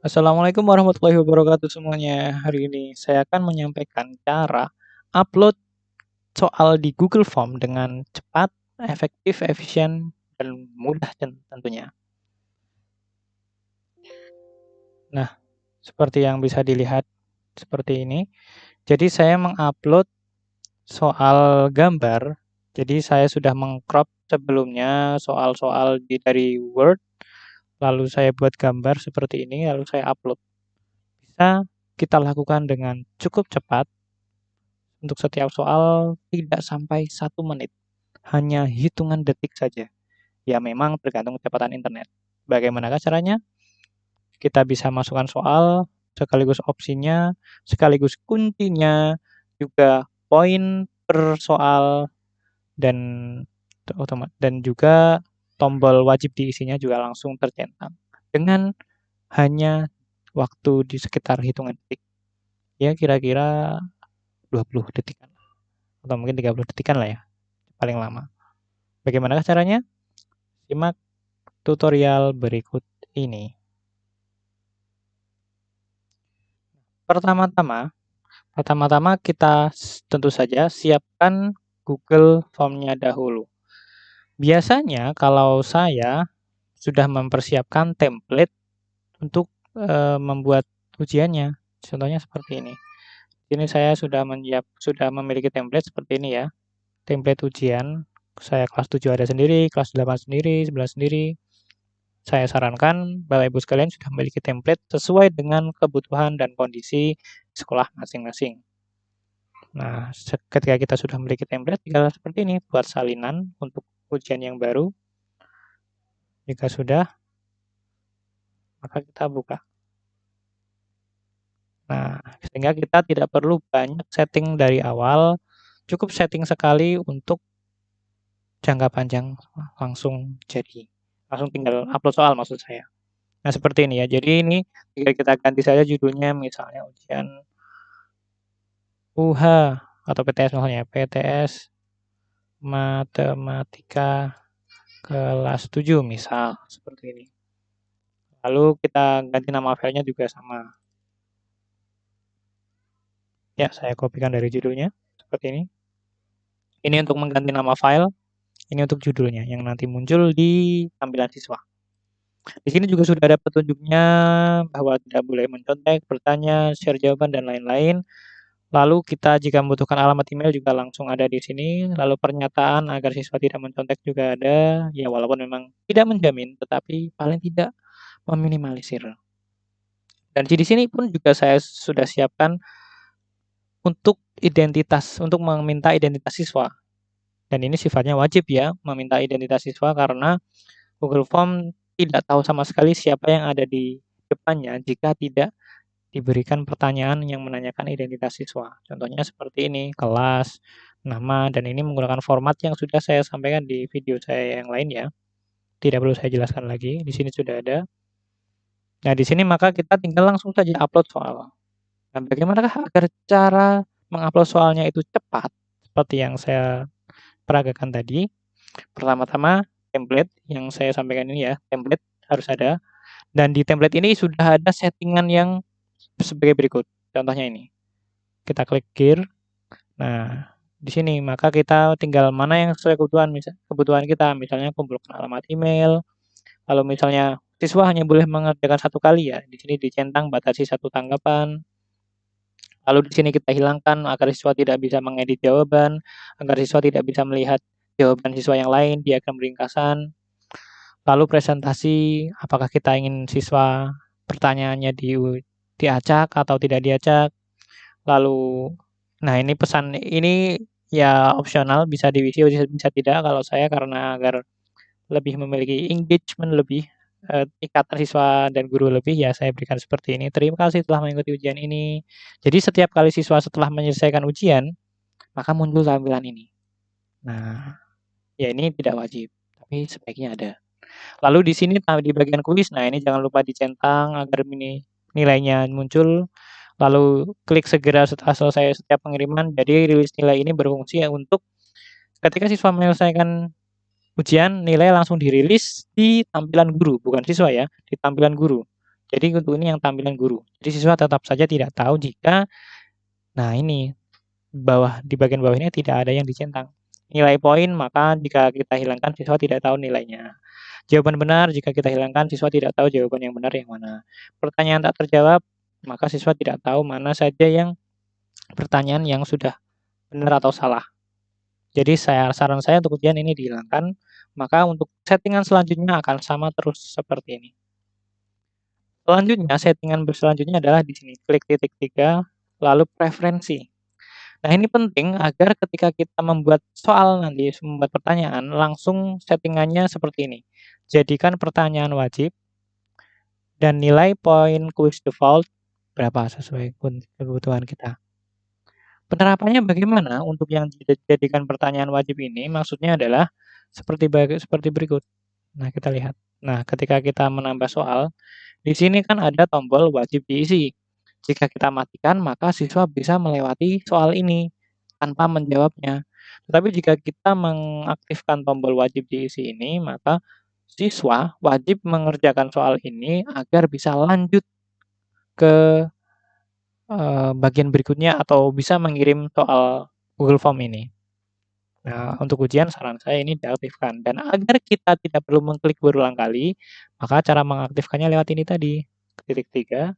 Assalamualaikum warahmatullahi wabarakatuh semuanya. Hari ini saya akan menyampaikan cara upload soal di Google Form dengan cepat, efektif, efisien, dan mudah tentunya. Nah, seperti yang bisa dilihat seperti ini. Jadi saya mengupload soal gambar. Jadi saya sudah mengcrop sebelumnya soal-soal dari Word, lalu saya buat gambar seperti ini, lalu saya upload. Bisa kita lakukan dengan cukup cepat. Untuk setiap soal tidak sampai 1 menit, hanya hitungan detik saja. Ya memang tergantung kecepatan internet. Bagaimanakah caranya? Kita bisa masukkan soal, sekaligus opsinya, sekaligus kuncinya, juga poin per soal, dan dan juga tombol wajib diisinya juga langsung tercentang. Dengan hanya waktu di sekitar hitungan detik. Ya kira-kira 20 detikan. Atau mungkin 30 detikan lah ya, paling lama. Bagaimana caranya? Simak tutorial berikut ini. Pertama-tama kita tentu saja siapkan Google Form-nya dahulu. Biasanya kalau saya sudah mempersiapkan template untuk membuat ujiannya. Contohnya seperti ini. Ini saya sudah memiliki template seperti ini ya. Template ujian. Saya kelas 7 ada sendiri, kelas 8 sendiri, 11 sendiri. Saya sarankan Bapak Ibu sekalian sudah memiliki template sesuai dengan kebutuhan dan kondisi sekolah masing-masing. Nah, ketika kita sudah memiliki template, tinggal seperti ini, buat salinan untuk ujian yang baru. Jika sudah, maka kita buka. Nah, sehingga kita tidak perlu banyak setting dari awal, cukup setting sekali untuk jangka panjang langsung jadi. Langsung tinggal upload soal maksud saya. Nah, seperti ini ya. Jadi ini tinggal kita ganti saja judulnya, misalnya ujian UH atau PTS misalnya, PTS Matematika kelas 7 misal, seperti ini. Lalu kita ganti nama filenya juga sama. Ya, saya kopikan dari judulnya, seperti ini. Ini untuk mengganti nama file, ini untuk judulnya, yang nanti muncul di tampilan siswa. Di sini juga sudah ada petunjuknya bahwa tidak boleh mencontek, bertanya, share jawaban, dan lain-lain. Lalu kita jika membutuhkan alamat email juga langsung ada di sini. Lalu pernyataan agar siswa tidak mencontek juga ada. Ya walaupun memang tidak menjamin, tetapi paling tidak meminimalisir. Dan di sini pun juga saya sudah siapkan untuk untuk meminta identitas siswa. Dan ini sifatnya wajib ya, meminta identitas siswa karena Google Form tidak tahu sama sekali siapa yang ada di depannya jika tidak diberikan pertanyaan yang menanyakan identitas siswa. Contohnya seperti ini, kelas, nama, dan ini menggunakan format yang sudah saya sampaikan di video saya yang lain ya. Tidak perlu saya jelaskan lagi, di sini sudah ada. Nah, di sini maka kita tinggal langsung saja upload soal. Nah, bagaimanakah agar cara mengupload soalnya itu cepat, seperti yang saya peragakan tadi? Pertama-tama, template yang saya sampaikan ini ya, template harus ada. Dan di template ini sudah ada settingan yang sebagai berikut. Contohnya ini. Kita klik gear. Nah, di sini maka kita tinggal mana yang sesuai kebutuhan kita. Misalnya kumpulkan alamat email. Lalu misalnya siswa hanya boleh mengerjakan 1 kali ya. Di sini dicentang batasi 1 tanggapan. Lalu di sini kita hilangkan agar siswa tidak bisa mengedit jawaban, agar siswa tidak bisa melihat jawaban siswa yang lain, diagram ringkasan. Lalu presentasi, apakah kita ingin siswa pertanyaannya diacak atau tidak diacak. Lalu, nah ini pesan ini ya opsional, bisa diisi bisa tidak. Kalau saya karena agar lebih memiliki engagement lebih, ikatan siswa dan guru lebih, ya saya berikan seperti ini. Terima kasih telah mengikuti ujian ini. Jadi setiap kali siswa setelah menyelesaikan ujian, maka muncul tampilan ini. Nah, ya ini tidak wajib, tapi sebaiknya ada. Lalu di sini di bagian kuis, nah ini jangan lupa dicentang agar nilainya muncul. Lalu klik segera setelah selesai setiap pengiriman. Jadi rilis nilai ini berfungsi ya untuk ketika siswa menyelesaikan ujian, nilai langsung dirilis di tampilan guru, bukan siswa ya, di tampilan guru. Jadi untuk ini yang tampilan guru. Jadi siswa tetap saja tidak tahu jika, nah ini, di bagian bawah ini tidak ada yang dicentang. Nilai poin, maka jika kita hilangkan siswa tidak tahu nilainya. Jawaban benar, jika kita hilangkan siswa tidak tahu jawaban yang benar yang mana. Pertanyaan tak terjawab, maka siswa tidak tahu mana saja yang pertanyaan yang sudah benar atau salah. Jadi saran saya untuk ujian ini dihilangkan, maka untuk settingan selanjutnya akan sama terus seperti ini. Selanjutnya, settingan berselanjutnya adalah di sini, klik titik 3, lalu preferensi. Nah, ini penting agar ketika kita membuat soal nanti, membuat pertanyaan, langsung settingannya seperti ini. Jadikan pertanyaan wajib dan nilai poin quiz default berapa sesuai kebutuhan kita. Penerapannya bagaimana untuk yang dijadikan pertanyaan wajib ini? Maksudnya adalah seperti berikut. Nah, kita lihat. Nah, ketika kita menambah soal, di sini kan ada tombol wajib diisi. Jika kita matikan, maka siswa bisa melewati soal ini tanpa menjawabnya. Tetapi jika kita mengaktifkan tombol wajib diisi ini, maka siswa wajib mengerjakan soal ini agar bisa lanjut ke bagian berikutnya atau bisa mengirim soal Google Form ini. Nah, untuk ujian saran saya ini diaktifkan dan agar kita tidak perlu mengklik berulang kali, maka cara mengaktifkannya lewat ini tadi, titik 3,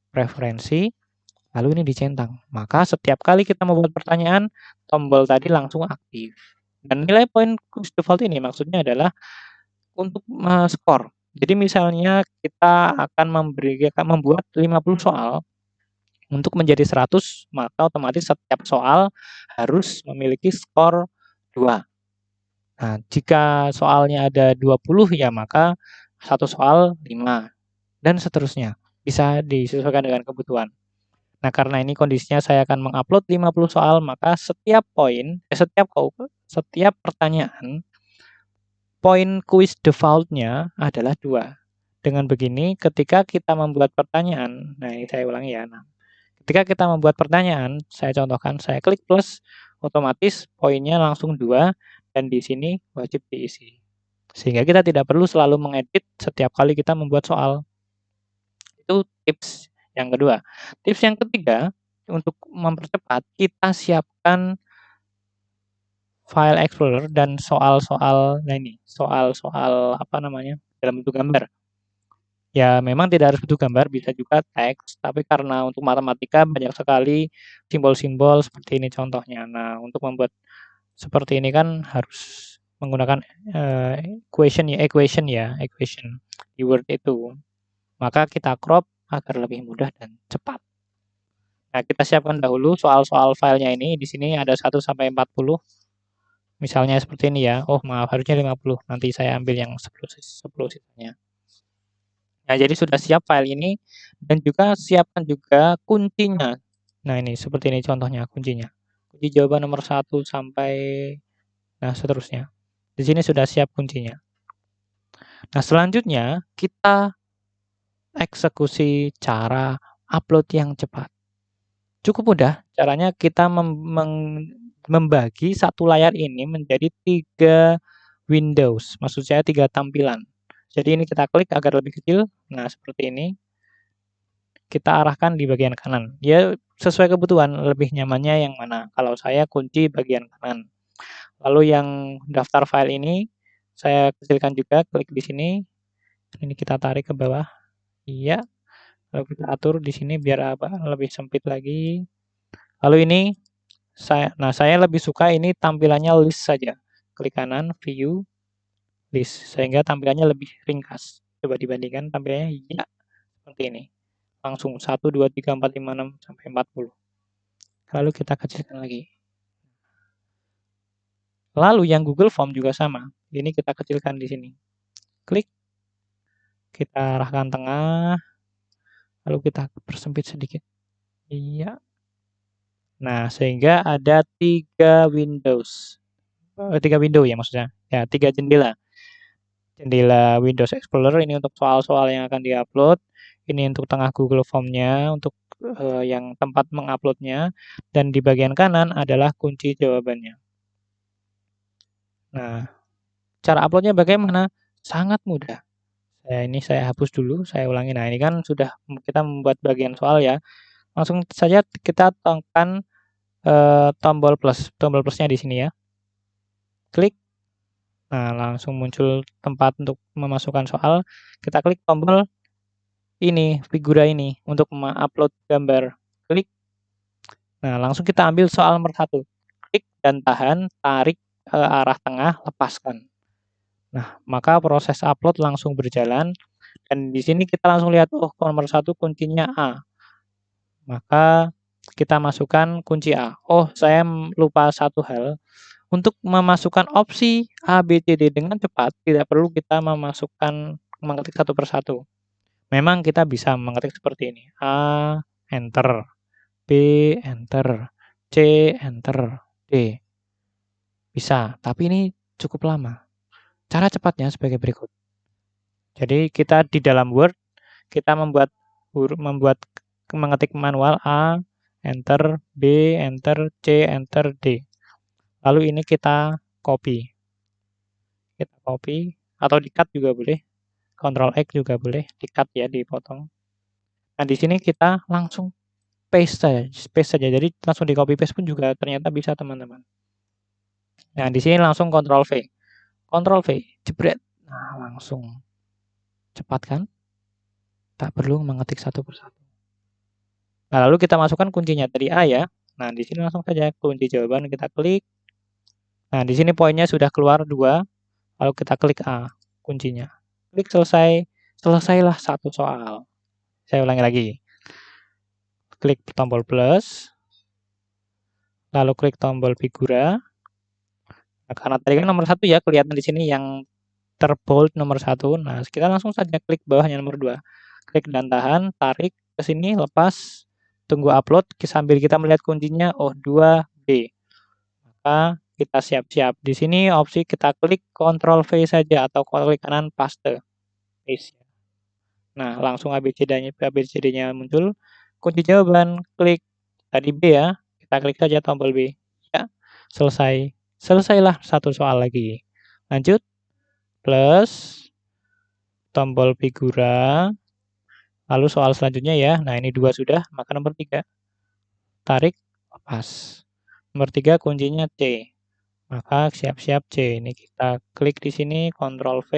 preferensi, lalu ini dicentang. Maka setiap kali kita membuat pertanyaan, tombol tadi langsung aktif. Dan nilai poin quiz default ini maksudnya adalah untuk skor. Jadi misalnya kita akan membuat 50 soal, untuk menjadi 100, maka otomatis setiap soal harus memiliki skor 2. Nah, jika soalnya ada 20 ya maka satu soal 5 dan seterusnya. Bisa disesuaikan dengan kebutuhan. Nah, karena ini kondisinya saya akan mengupload 50 soal, maka setiap pertanyaan poin quiz default-nya adalah 2. Dengan begini ketika kita membuat pertanyaan, nah ini saya ulangi ya. Nah, ketika kita membuat pertanyaan, saya contohkan, saya klik plus, otomatis poinnya langsung 2, dan di sini wajib diisi. Sehingga kita tidak perlu selalu mengedit setiap kali kita membuat soal. Itu tips yang kedua. Tips yang ketiga, untuk mempercepat, kita siapkan file explorer dan soal-soal, dalam bentuk gambar. Ya, memang tidak harus bentuk gambar, bisa juga teks, tapi karena untuk matematika banyak sekali simbol-simbol seperti ini contohnya. Nah, untuk membuat seperti ini kan harus menggunakan equation di Word itu. Maka kita crop agar lebih mudah dan cepat. Nah, kita siapkan dahulu soal-soal filenya ini. Di sini ada 1 sampai 40. Misalnya seperti ini ya. Oh, maaf, harusnya 50. Nanti saya ambil yang 10 sisanya. Nah, jadi sudah siap file ini dan juga siapkan juga kuncinya. Nah, ini seperti ini contohnya kuncinya. Kunci jawaban nomor 1 sampai nah seterusnya. Di sini sudah siap kuncinya. Nah, selanjutnya kita eksekusi cara upload yang cepat. Cukup mudah, caranya kita membagi satu layar ini menjadi 3 windows, maksud saya 3 tampilan. Jadi ini kita klik agar lebih kecil, nah seperti ini. Kita arahkan di bagian kanan. Ya sesuai kebutuhan, lebih nyamannya yang mana. Kalau saya kunci bagian kanan. Lalu yang daftar file ini, saya kecilkan juga, klik di sini. Ini kita tarik ke bawah. Iya. Lalu kita atur di sini biar lebih sempit lagi. Lalu ini, saya lebih suka ini tampilannya list saja. Klik kanan, view, list. Sehingga tampilannya lebih ringkas. Coba dibandingkan tampilannya, ya, seperti ini. Langsung 1, 2, 3, 4, 5, 6, sampai 40. Lalu kita kecilkan lagi. Lalu yang Google Form juga sama. Ini kita kecilkan di sini. Klik. Kita arahkan tengah. Lalu kita persempit sedikit. Iya. Nah, sehingga ada 3 windows. 3 window ya maksudnya. Ya, 3 jendela. Jendela Windows Explorer ini untuk soal-soal yang akan diupload. Ini untuk tengah Google Form-nya, untuk yang tempat menguploadnya. Dan di bagian kanan adalah kunci jawabannya. Nah, cara uploadnya bagaimana? Sangat mudah. Ini saya hapus dulu, saya ulangi. Nah, ini kan sudah kita membuat bagian soal ya. Langsung saja kita tekan tombol plusnya di sini ya. Klik. Nah, langsung muncul tempat untuk memasukkan soal. Kita klik tombol ini, figura ini untuk mengupload gambar. Klik. Nah, langsung kita ambil soal nomor 1. Klik dan tahan, tarik ke arah tengah, lepaskan. Nah, maka proses upload langsung berjalan. Dan di sini kita langsung lihat, oh nomor 1 kuncinya A. Maka kita masukkan kunci A. Oh, saya lupa satu hal. Untuk memasukkan opsi A, B, C, D dengan cepat, tidak perlu kita mengetik satu persatu. Memang kita bisa mengetik seperti ini. A, enter. B, enter. C, enter. D. Bisa, tapi ini cukup lama. Cara cepatnya sebagai berikut. Jadi kita di dalam Word, kita mengetik manual A, enter, B, enter, C, enter, D. Lalu ini kita copy. Kita copy, atau di-cut juga boleh. Ctrl X juga boleh, di-cut ya, dipotong. Nah, di sini kita langsung paste saja. Jadi langsung di copy paste pun juga ternyata bisa, teman-teman. Nah, di sini langsung Ctrl V. Ctrl V, jebret. Nah, langsung. Cepat kan? Tak perlu mengetik satu persatu. Nah, lalu kita masukkan kuncinya tadi A ya. Nah, di sini langsung saja kunci jawaban kita klik. Nah, di sini poinnya sudah keluar 2. Lalu kita klik A, kuncinya. Klik selesai. Selesailah satu soal. Saya ulangi lagi. Klik tombol plus. Lalu klik tombol figura. Nah, karena tadi kan nomor 1 ya, kelihatan di sini yang terbold nomor 1. Nah, kita langsung saja klik bawahnya nomor 2. Klik dan tahan, tarik ke sini, lepas, tunggu upload, sambil kita melihat kuncinya, oh 2B. Maka kita siap-siap. Di sini opsi kita klik Ctrl V saja atau klik kanan paste. Nah, langsung ABCD-nya muncul. Kunci jawaban, klik tadi B ya. Kita klik saja tombol B. Ya, selesai. Selesailah satu soal lagi. Lanjut. Plus tombol figura. Lalu soal selanjutnya ya. Nah, ini 2 sudah, maka nomor 3. Tarik, lepas. Nomor 3 kuncinya C. Maka siap-siap C. Ini kita klik di sini, Ctrl V.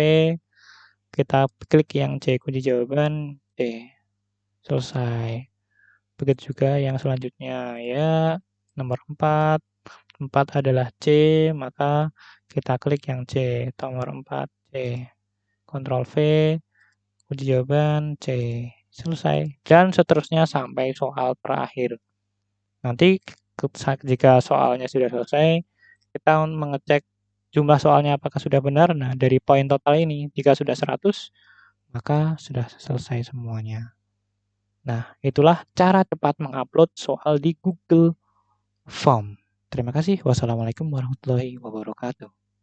Kita klik yang C, kunci jawaban C. Selesai. Begitu juga yang selanjutnya ya. Nomor 4. 4 adalah C, maka kita klik yang C. Nomor 4 C. Ctrl V. Kunci jawaban C. Selesai. Dan seterusnya sampai soal terakhir. Nanti jika soalnya sudah selesai, kita mengecek jumlah soalnya apakah sudah benar. Nah, dari poin total ini, jika sudah 100, maka sudah selesai semuanya. Nah, itulah cara cepat mengupload soal di Google Form. Terima kasih. Wassalamualaikum warahmatullahi wabarakatuh.